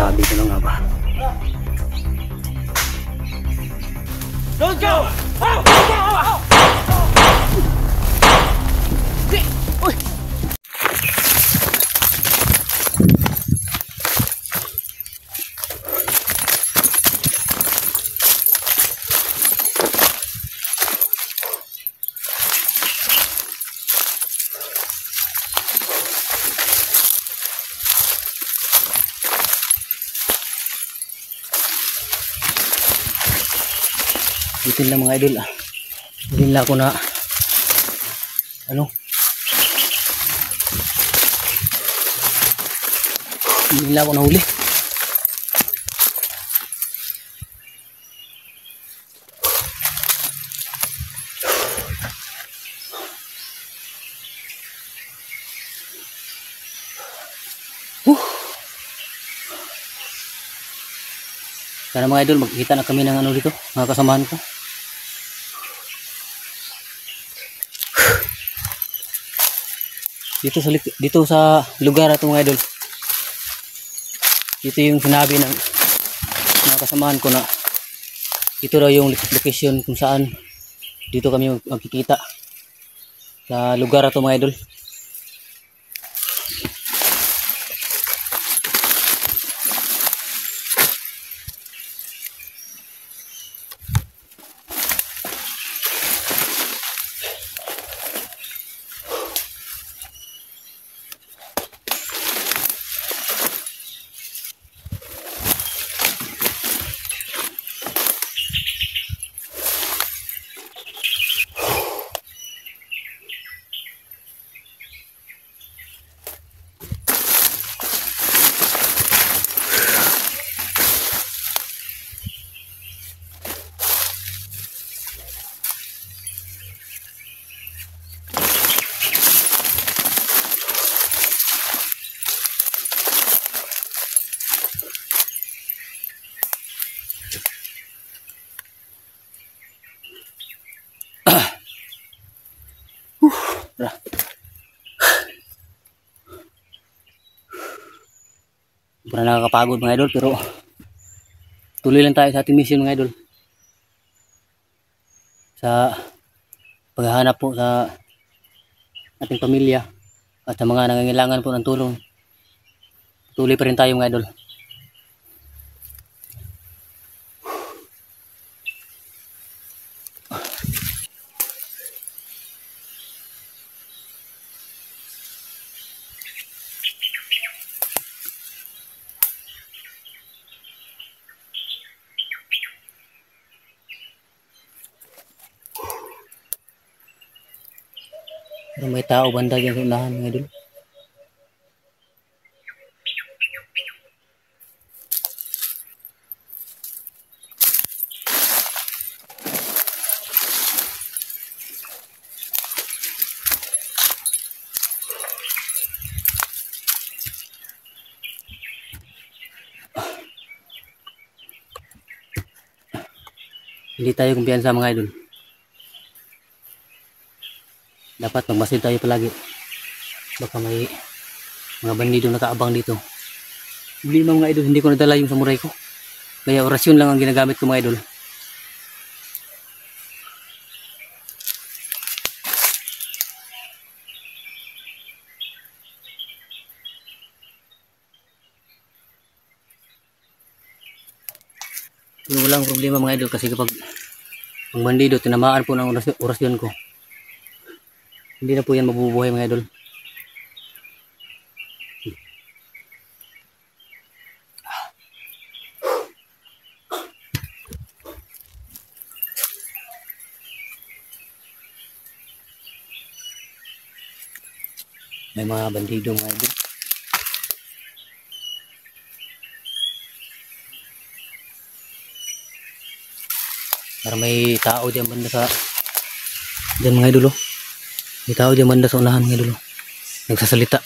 Sabi ko na nga ba. Don't go! Bitin lang mga idol. Hindi nila ako na hindi nila ako nahuli. Sana mga idol magkikita na kami ng dito, mga kasamahan ko. Dito sa lugar na ito mga idol. Ito yung sinabi ng mga kasamahan ko na ito daw yung location kung saan dito kami magkikita sa lugar na ito mga idol. Parang nakakapagod mga idol, pero tuloy lang tayo sa ating mission mga idol, sa paghahanap po sa ating pamilya at sa mga nangangailangan po ng tulong. Tuloy pa rin tayo mga idol. Pero may tao banda dyan sa unahan mga idol. Hindi tayo kumpiyansa mga idol. Dapat magmasid tayo palagi. Baka may mga bandido nakaabang dito. Hindi mga idol, hindi ko nadala yung samurai ko. Kaya orasyon lang ang ginagamit ko mga idol. Pero walang problema mga idol, kasi kapag ang bandido tinamaan po ng orasyon ko, hindi na po yan mabubuhay mga idol. May mga bandido mga idol. Para may tao diyan banda sa diyan mga idol. May tao diyan banda sa unahan mga idol. Nagsasalita.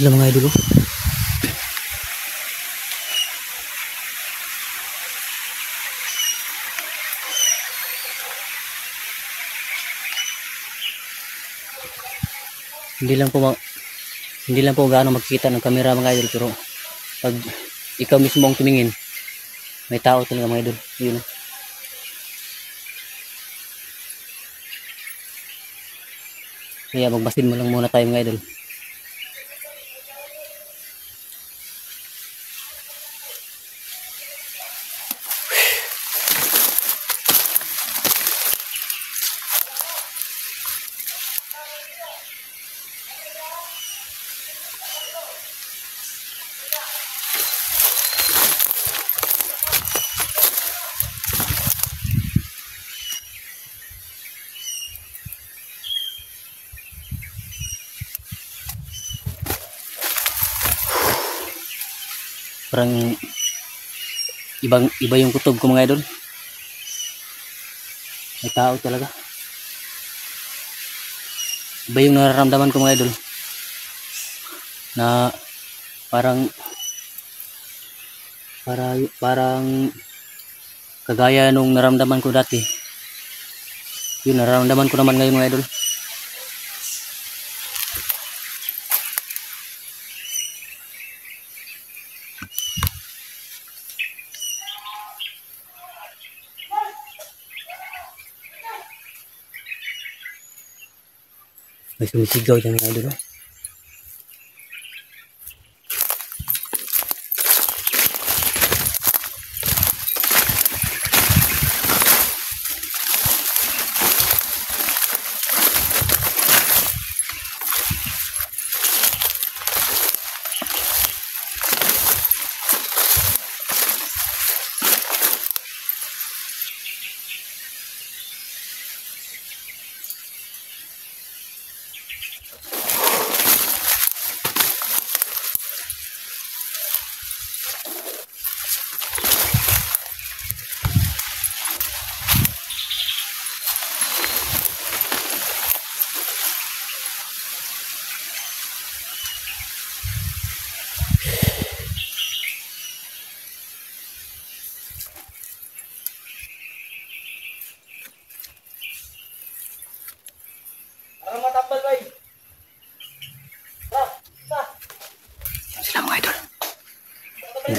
sila mga idol. Oh. Hindi lang po gaano magkita ng camera mga idol, pero pag ikaw mismo ang tumingin, may tao talaga mga idol. Yun. Oh. Kaya magbasin mo lang muna tayo mga idol. Parang iba yung kutob ko mga idol. May tao talaga. Iba yung nararamdaman ko mga idol. Na parang kagaya nung naramdaman ko dati. Yun nararamdaman ko naman ngayon mga idol. May sumisigaw dyan mga idol. Sila mga idol.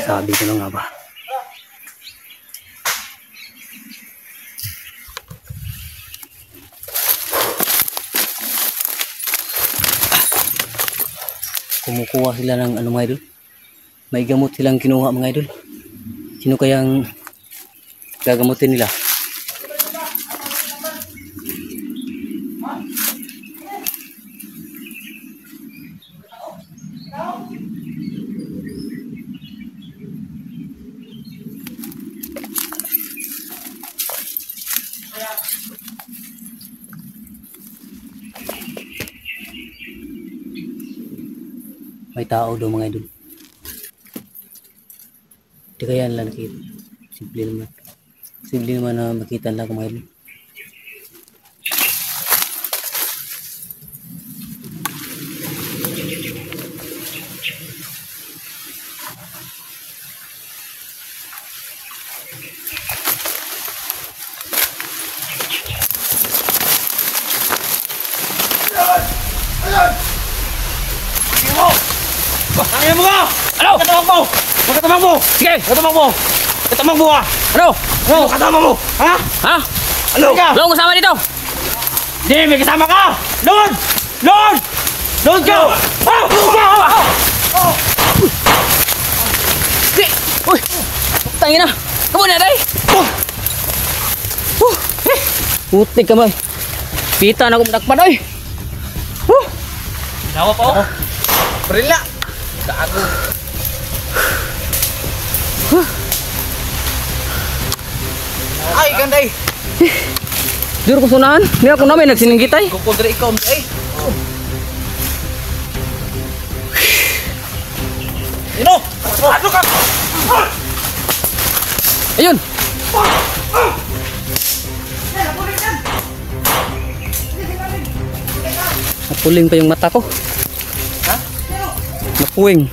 Sabi ko na nga ba. Kumukuha sila ng ano mga idol. May gamot silang kinuha mga idol. Sino kayang gagamutin nila? May tao daw mga idol. Di kaya nila nakita. Simple naman na makita nila mga idol. Ano mo ka? Ano? Katamang mo! Katamang mo! Sige! Katamang mo! Katamang mo ka! Ano? Ano? Kasama mo! Ha? Ha? Ano? Wala akong kasama dito! Hindi! May kasama ka! Lord! Lord! Lord ka! Ah! Ah! Uy! Tangina! Kamu na day! Putik ka mo. Pita na akong nakpan oy! Nawa pa ako! Barila! Gago! Ay, ganday! Juro ko sunahan. Hindi ako namin nagsininggitay. Kukundra ikaw, ay! Ino! Ano ka? Ayun! Napuling pa yung mata ko. Ha? puwing.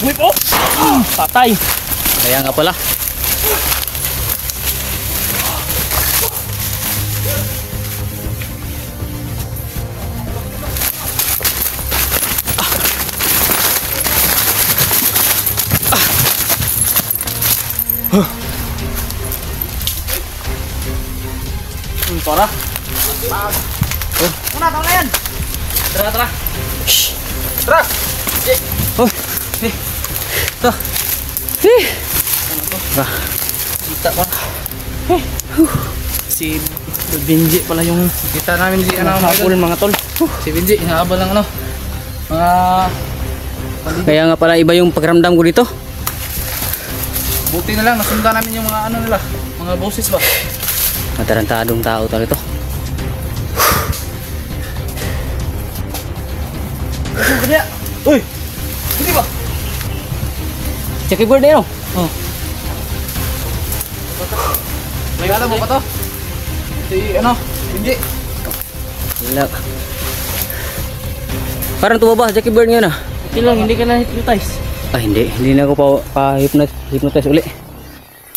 Uy po! Patay! Kaya nga pala. Tara. Una, tama na yan. Tara, tara. Tara. Oh. Tara. Tara. Kita pa. Si Benji pala yung kita namin di ano Hapon mga tol. Si Benji inaabal ng ano. Mga Kaya nga pala iba yung pagramdam ko dito. buti na lang nasundan namin yung mga ano nila, mga boses ba. Matarantadong tao talaga ito. Kaya. Uy. Hindi ba? Check board na yun. Oh. May alam mo pa to? Si ano? Benji. Wala. Parang tumaba, Jackie Bird ngayon ah. Okay lang, hindi ka na hypnotize. Ah hindi na ako pa-hypnotize uli.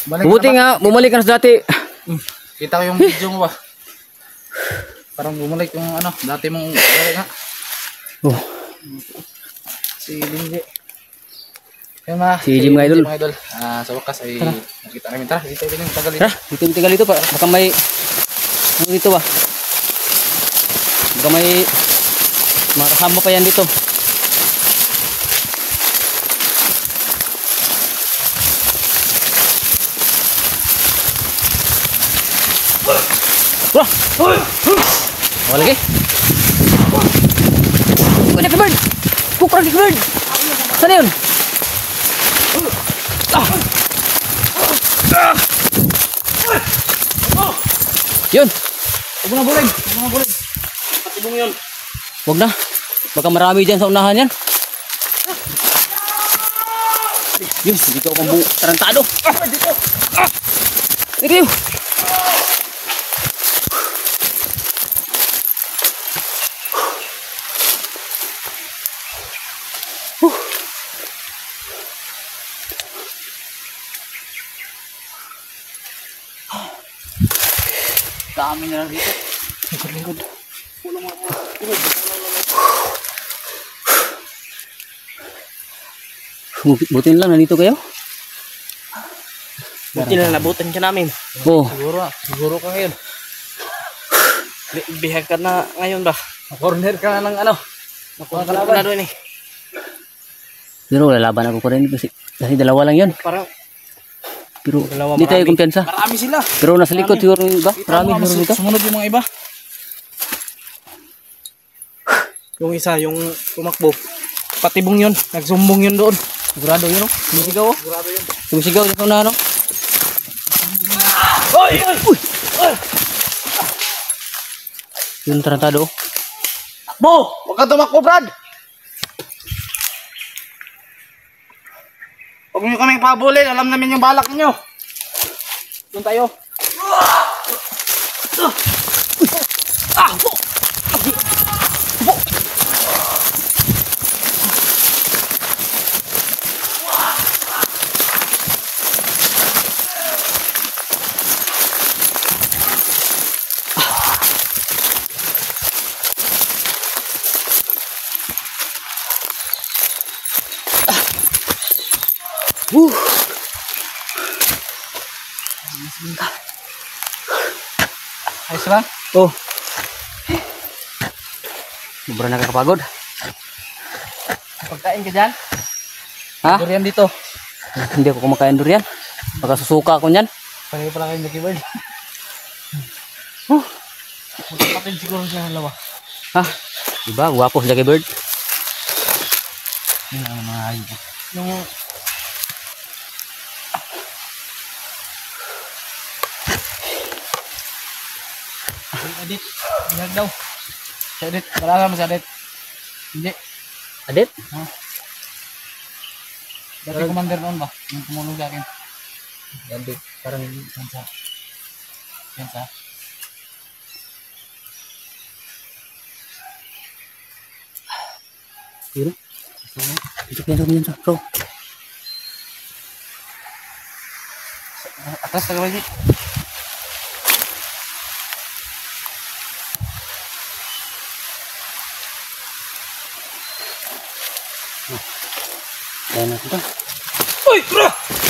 Balik Buti nga, bumalik ka na sa dati. Kita ko yung video mo ba? Parang bumalik yung ano, dati mong balik nga. Oh. Si Benji. Yan mga, Si Jim mga idol. Sa wakas ay nakita namin. Tara, dito din yung tagal Tara, dito tigal dito pa. Baka may ano dito ba? Baka may makasama pa yan dito. Wah! Wala lagi. Kunik bird. Kukunik bird. Sana yun? Yun. Huwag mo na bulig. Huwag mo na bulig. Patibong yun. Wag na. Baka marami dyan sa unahan yan. Yun, dito ako pang tarantado. Dito. Dito. Dami na lang dito. Likod. Butin lang, nandito kayo? Buti na nabutan ka namin. Oo. Siguro ka ngayon. Bihag ka na ngayon ba? Corner ka na ng ano. Nakuha na doon eh. Pero lalaban ako ko rin kasi dalawa lang yun. Parang Pero dalawa, hindi tayo marami. kumpiyansa. Marami sila. Pero nasa likod siguro yung iba. Marami siguro dito. Sumunod yung mga iba. Yung isa, yung tumakbo. Patibong yun. Nagsumbong yun doon. Sigurado yun, no? Sumisigaw, oh. Sigurado yun. Sumisigaw dito na, no? Oy! Oy! Oy! Yung tarantado, oh. Takbo! Huwag ka tumakbo, Brad! Huwag nyo kaming pabulin. Alam namin yung balak ninyo. Doon tayo. Ayos lang? Oh. Sobrang nakakapagod. Pagkain ka dyan? Ha? Durian dito. Hindi ako kumakain durian. Baka susuka ako niyan. Pareho pala kayong Lucky Bird. Magkapatid siguro siya ng lawa. Ha? Diba? Guwapo si Jackie Bird. Yun ang mga hayop. Yung... Edit. Bihag daw. Si Edit. Wala mo si Edit. Hindi. Adit? Dati commander noon ba? Yung tumulong sa akin. Adit. Parang Yan sa... Yan sa... Yun. Dito yan sa bro. Atas ka lagi. Ayan na ito. Uy, bro!